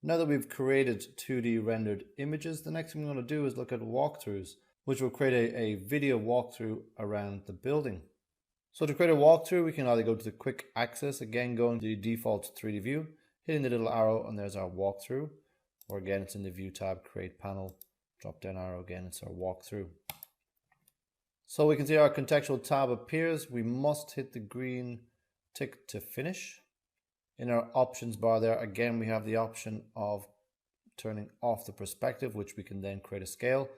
Now that we've created 2D rendered images, the next thing we want to do is look at walkthroughs, which will create a video walkthrough around the building. So to create a walkthrough, we can either go to the quick access, again going to the default 3D view, hitting the little arrow, and there's our walkthrough. Or again, it's in the view tab, create panel, drop down arrow, again, it's our walkthrough. So we can see our contextual tab appears. We must hit the green tick to finish. In our options bar there, again, we have the option of turning off the perspective, which we can then create a scale.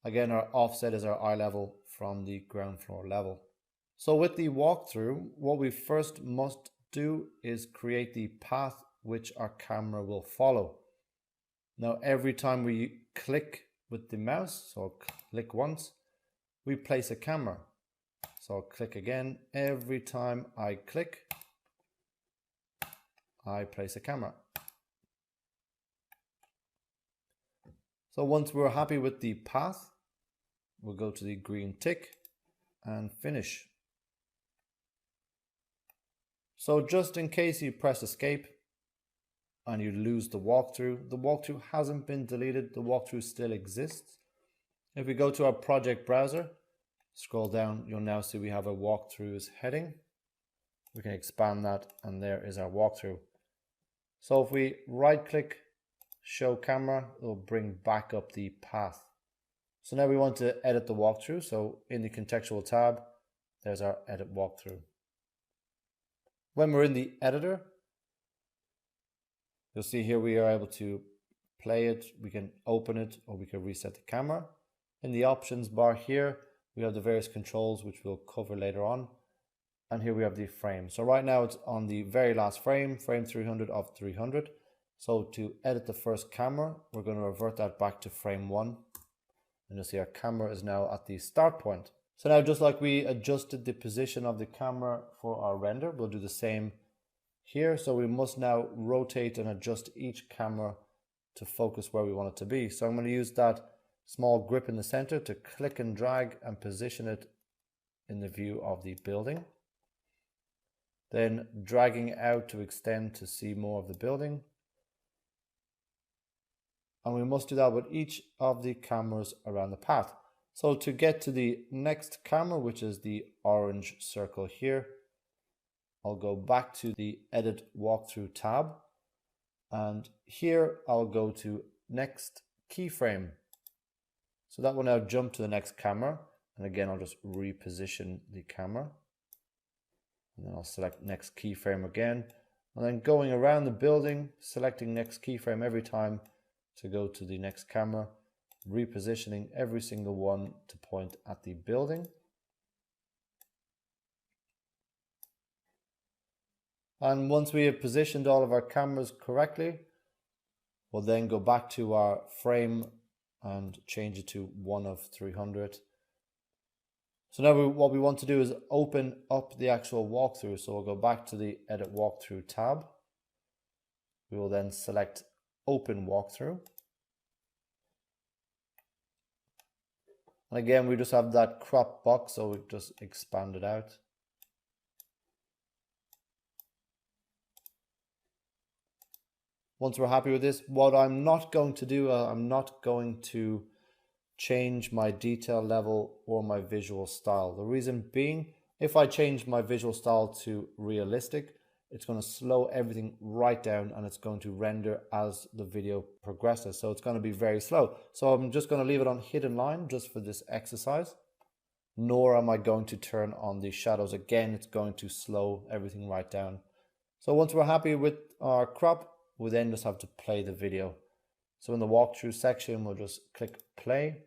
Again, our offset is our eye level from the ground floor level. So with the walkthrough, what we first must do is create the path which our camera will follow. Now, every time we click with the mouse, so click once, we place a camera. So I'll click again. Every time I click, I place a camera. So once we're happy with the path, we'll go to the green tick and finish. So just in case you press escape and you lose the walkthrough hasn't been deleted, the walkthrough still exists. If we go to our project browser, scroll down, you'll now see we have a walkthroughs heading. We can expand that, and there is our walkthrough. So if we right click, show camera, it'll bring back up the path. So now we want to edit the walkthrough. So in the contextual tab, there's our edit walkthrough. When we're in the editor, you'll see here we are able to play it, we can open it, or we can reset the camera. In the options bar here, we have the various controls which we'll cover later on. And here we have the frame. So right now it's on the very last frame, frame 300 of 300. So to edit the first camera, we're going to revert that back to frame 1. And you'll see our camera is now at the start point. So now, just like we adjusted the position of the camera for our render, we'll do the same here. So we must now rotate and adjust each camera to focus where we want it to be. So I'm going to use that small grip in the center to click and drag and position it in the view of the building. Then dragging out to extend to see more of the building. And we must do that with each of the cameras around the path. So to get to the next camera, which is the orange circle here, I'll go back to the Edit Walkthrough tab. And here I'll go to Next Keyframe. So that will now jump to the next camera. And again, I'll just reposition the camera. And then I'll select Next Keyframe again. And then going around the building, selecting Next Keyframe every time to go to the next camera, repositioning every single one to point at the building. And once we have positioned all of our cameras correctly, we'll then go back to our frame and change it to 1 of 300. So now what we want to do is open up the actual walkthrough. So we'll go back to the Edit Walkthrough tab. We will then select Open Walkthrough. And again, we just have that crop box, so we just expand it out. Once we're happy with this, what I'm not going to do, I'm not going to change my detail level or my visual style. The reason being, if I change my visual style to realistic, it's going to slow everything right down and it's going to render as the video progresses. So it's going to be very slow. So I'm just going to leave it on hidden line just for this exercise. Nor am I going to turn on the shadows. Again, it's going to slow everything right down. So once we're happy with our crop, we then just have to play the video. So in the walkthrough section, we'll just click play.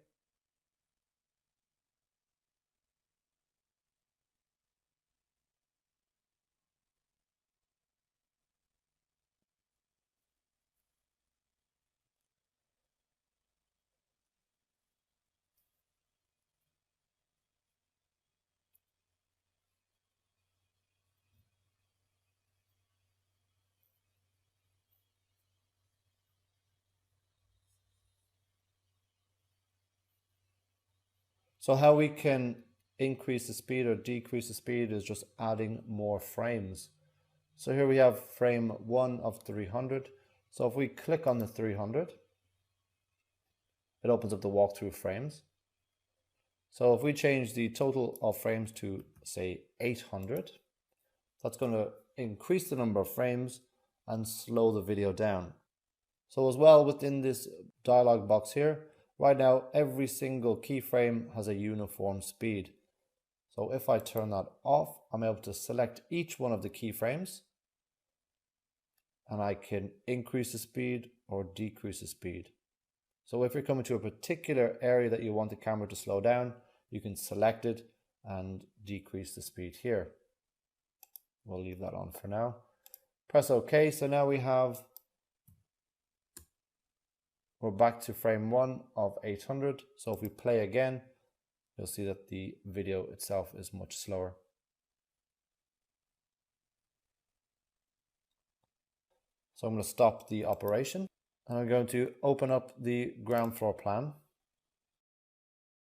So how we can increase the speed or decrease the speed is just adding more frames. So here we have frame 1 of 300. So if we click on the 300, it opens up the walkthrough frames. So if we change the total of frames to, say, 800, that's going to increase the number of frames and slow the video down. So as well, within this dialog box here, right now, every single keyframe has a uniform speed. So if I turn that off, I'm able to select each one of the keyframes, and I can increase the speed or decrease the speed. So if you're coming to a particular area that you want the camera to slow down, you can select it and decrease the speed here. We'll leave that on for now. Press OK. So now we're back to frame 1 of 800. So if we play again, you'll see that the video itself is much slower. So I'm going to stop the operation, and I'm going to open up the ground floor plan.